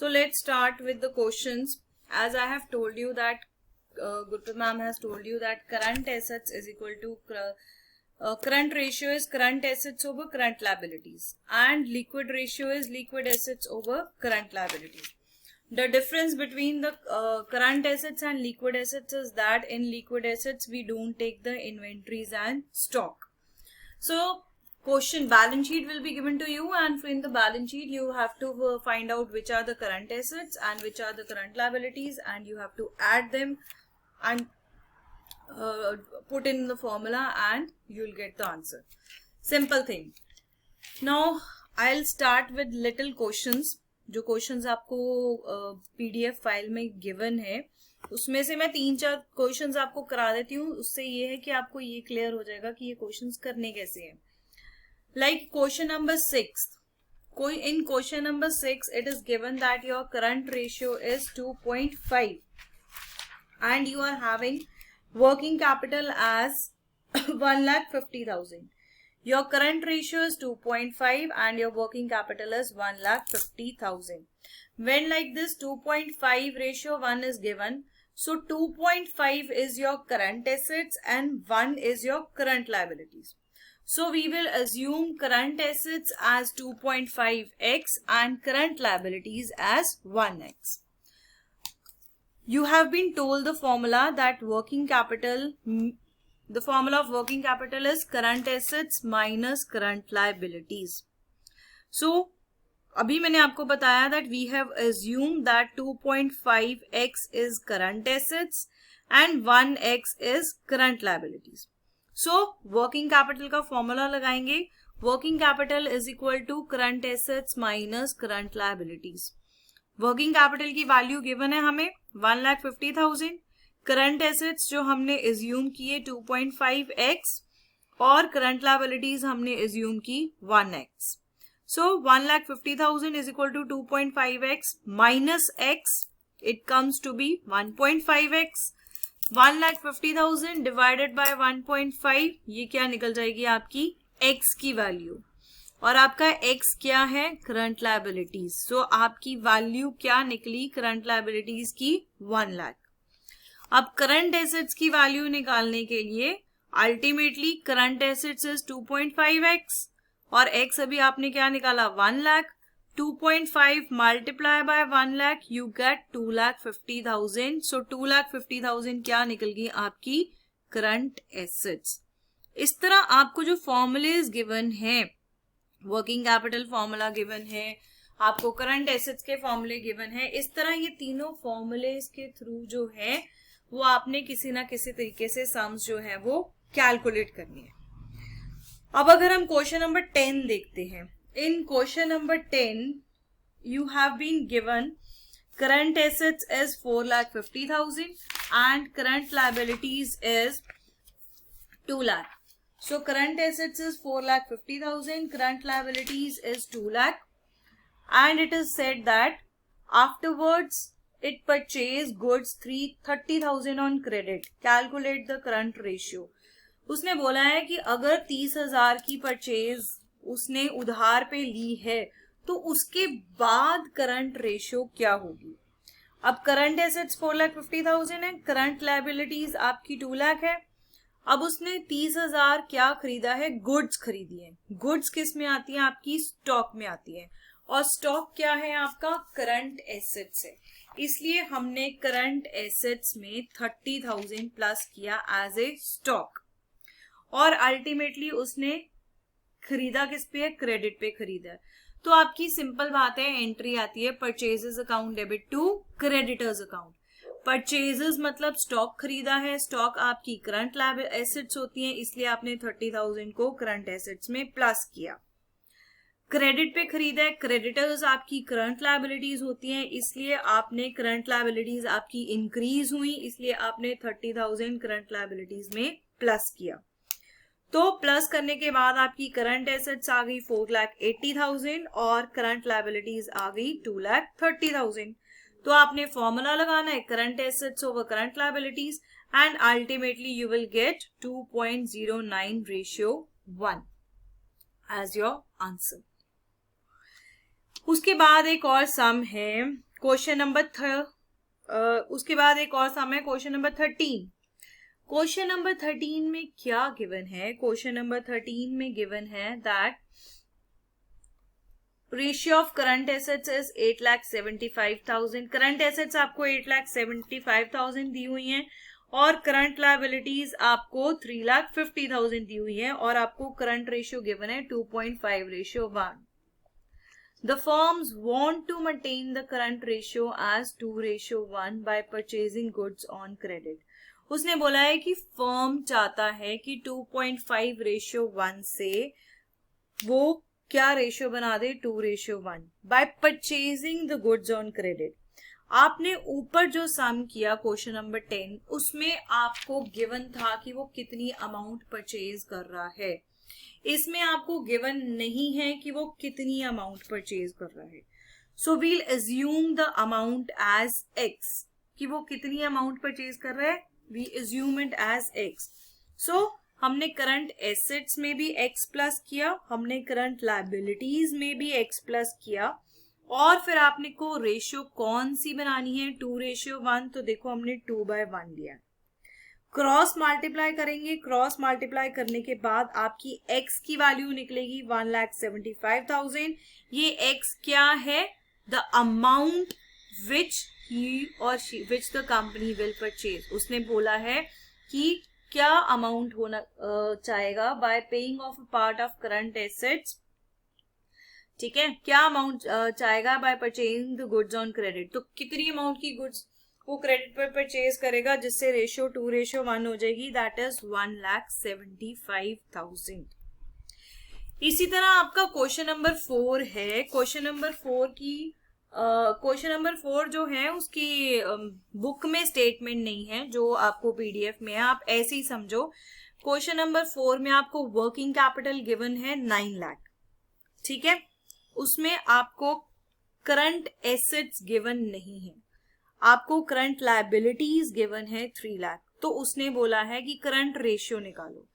So let's start with the questions. As I have told you that Gurpreet ma'am has told you that current assets is equal to current ratio is current assets over current liabilities, and liquid ratio is liquid assets over current liabilities. The difference between the current assets and liquid assets is that in liquid assets we don't take the inventories and stock. So question balance sheet will be given to you, and in the balance sheet you have to find out which are the current assets and which are the current liabilities, and you have to add them and put in the formula and you'll get the answer. Simple thing. Now I'll start with little questions. जो questions आपको PDF file में given है उसमें से मैं 3-4 questions आपको करा देती हूँ. उससे ये है कि आपको ये क्लियर हो जाएगा कि ये क्वेश्चंस करने कैसे हैं. Like question number 6. In question number 6 it is given that your current ratio is 2.5 and you are having working capital as 1,50,000. Your current ratio is 2.5 and your working capital is 1,50,000. When like this 2.5 ratio 1 is given, so 2.5 is your current assets and 1 is your current liabilities. So we will assume current assets as 2.5x and current liabilities as 1x. You have been told the formula that working capital, the formula of working capital is current assets minus current liabilities. So अभी मैंने आपको बताया that we have assumed that 2.5x is current assets and 1x is current liabilities. So working capital का formula लगाएंगे. Working capital is equal to current assets minus current liabilities. Working capital की value given है हमें 1,50,000. Current assets जो हमने assume किए 2.5x और current liabilities हमने एज्यूम की 1x. So 1,50,000 is equal to 2.5x minus x. It comes to be 1.5x. 1,50,000 divided by 1.5, ये क्या निकल जाएगी आपकी x की वैल्यू. और आपका x क्या है? Current liabilities. सो आपकी वैल्यू क्या निकली करंट लायबिलिटीज की? 1 लाख. अब करंट एसेट्स की वैल्यू निकालने के लिए ultimately current assets is 2.5x और x अभी आपने क्या निकाला? 1 lakh. 2.5 multiply by 1 lakh you get 2,50,000. सो 2,50,000 क्या निकल गई आपकी? Current assets. इस तरह आपको जो फॉर्मूलेज गिवन है, वर्किंग कैपिटल फॉर्मूला गिवन है, आपको करंट एसेट्स के फॉर्मूले गिवन है, इस तरह ये तीनों फॉर्मूलेज के थ्रू जो है वो आपने किसी ना किसी तरीके से सम्स जो है वो कैलकुलेट करनी है. अब अगर हम क्वेश्चन नंबर 10 देखते हैं. In question number 10 you have been given current assets is 4,50,000 and current liabilities is 2 lakh. So current assets is 4,50,000, current liabilities is 2 lakh, and it is said that afterwards it purchased goods 30,000 on credit. Calculate the current ratio. उसने बोला है कि अगर 30,000 की purchase उसने उधार पे ली है तो उसके बाद करंट रेशियो क्या होगी. अब करंट एसेट्स 4,50,000 है, करंट लायबिलिटीज आपकी 2 लाख है. अब उसने 30,000 क्या खरीदा है? गुड्स खरीदी है. गुड्स किस में आती है? आपकी स्टॉक में आती है. और स्टॉक क्या है? आपका करंट एसेट्स है. इसलिए हमने करंट एसेट्स में 30,000 प्लस किया एज ए स्टॉक. और अल्टीमेटली उसने खरीदा किस पे है? क्रेडिट पे खरीदा. तो आपकी सिंपल बात है, एंट्री आती है purchases account debit to creditors account. Purchases मतलब स्टॉक खरीदा है, स्टॉक आपकी करंट एसेट्स होती हैं, इसलिए आपने 30,000 को करंट एसेट्स में प्लस किया. क्रेडिट पे खरीदा है, क्रेडिटर्स आपकी करंट लायबिलिटीज होती हैं, इसलिए आपने करंट लायबिलिटीज आपकी इंक्रीज हुई, इसलिए आपने 30,000 करंट लायबिलिटीज में प्लस किया. तो प्लस करने के बाद आपकी करंट एसेट्स आ गई 4,80,000 और करंट लायबिलिटीज आ गई 2,30,000. तो आपने फॉर्मूला लगाना है current assets over current liabilities and ultimately you will get 2.09 ratio 1 as your answer. उसके बाद एक और सम है क्वेश्चन नंबर उसके बाद एक और सम है क्वेश्चन नंबर 13। क्वेश्चन नंबर 13 में क्या गिवन है? क्वेश्चन नंबर 13 में गिवन है that ratio of current assets is 8,75,000। Current assets आपको 8,75,000 दी हुई हैं और करंट लायबिलिटीज आपको 3,50,000 दी हुई है और आपको करंट रेशियो गिवन है 2.5:1। The firms want to maintain the current ratio as 2:1 by purchasing goods on credit. उसने बोला है कि फर्म चाहता है कि 2.5:1 से वो क्या रेशियो बना दे? 2:1 by purchasing the goods on credit. आपने ऊपर जो सम किया क्वेश्चन नंबर 10 उसमें आपको गिवन था कि वो कितनी अमाउंट परचेज कर रहा है। इसमें आपको गिवन नहीं है कि वो कितनी अमाउंट परचेज कर रहा है। So we'll assume the amount as X, कि वो कितनी अमाउंट परचेज कर रहा है, we assume it as X. So हमने करंट एसेट्स में भी एक्स प्लस किया, हमने करंट लायबिलिटीज में भी एक्स प्लस किया और फिर आपने को रेशियो कौन सी बनानी है? 2:1। तो देखो हमने 2/1 लिया। क्रॉस मल्टीप्लाई करेंगे, क्रॉस मल्टीप्लाई करने के बाद आपकी x की वैल्यू निकलेगी 1,75,000। ये x क्या है? द अमाउंट विच ही और she which the company will purchase. उसने बोला है कि क्या अमाउंट होना चाहेगा bye paying of a part of current assets. ठीक है, क्या अमाउंट चाहेगा bye purchasing the goods on credit. तो कितनी अमाउंट की गुड्स वो क्रेडिट पर परचेज करेगा जिससे रेशियो 2:1 हो जाएगी, दैट इज 1,75,000। इसी तरह आपका क्वेश्चन नंबर 4 है। क्वेश्चन नंबर 4 जो है उसकी बुक में स्टेटमेंट नहीं है, जो आपको पीडीएफ में है, आप ऐसे ही समझो। क्वेश्चन नंबर 4 में आपको वर्किंग कैपिटल गिवन है 9 लाख, ठीक है, उसमें आपको करंट एसेट्स गिवन नहीं है, आपको करंट लायबिलिटीज गिवन है 3 लाख। तो उसने बोला है कि करंट रेशियो निकालो।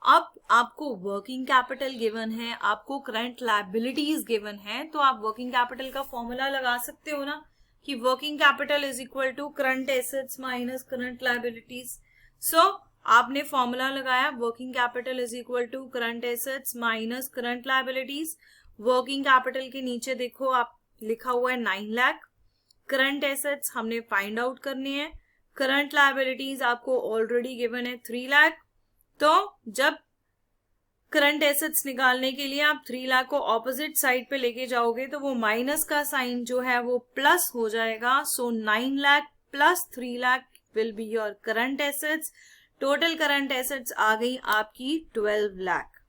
अब आपको वर्किंग कैपिटल गिवन है, आपको करंट लायबिलिटीज गिवन है, तो आप वर्किंग कैपिटल का फॉर्मूला लगा सकते हो ना कि working capital is equal to current assets minus current liabilities. So आपने फॉर्मूला लगाया, working capital is equal to current assets minus current liabilities. Working capital के नीचे देखो आप लिखा हुआ है 9 लाख। करंट एसेट्स हमने फाइंड आउट करनी है, करंट लायबिलिटीज आपको ऑलरेडी गिवन है 3 लाख। तो जब करंट एसेट्स निकालने के लिए आप 3 लाख को ऑपोजिट साइड पे लेके जाओगे तो वो माइनस का साइन जो है वो प्लस हो जाएगा। So 9 lakh plus 3 lakh will be your current assets. Total current assets आ गई आपकी 12 लाख।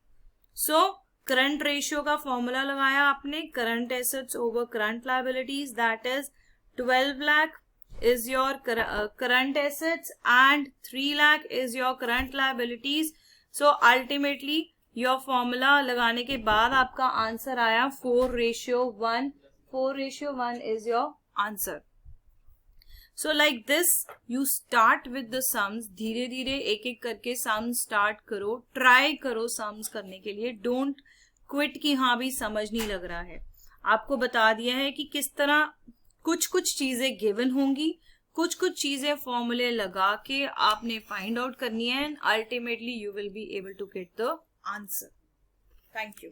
सो करंट रेशियो का फॉर्मूला लगाया आपने, current assets over current liabilities, that is 12 lakh is your current assets and 3 lakh is your current liabilities. So ultimately your formula लगाने के बाद आपका आंसर आया 4:1. 4:1 is your answer. So like this you start with the sums. धीरे धीरे एक एक करके sums start करो, try करो sums करने के लिए, don't quit कि हाँ भी समझ नहीं लग रहा है। आपको बता दिया है कि किस तरह कुछ कुछ चीजें गिवन होंगी, कुछ कुछ चीजें फॉर्मूले लगा के आपने फाइंड आउट करनी है and ultimately you will be able to get the answer. Thank you.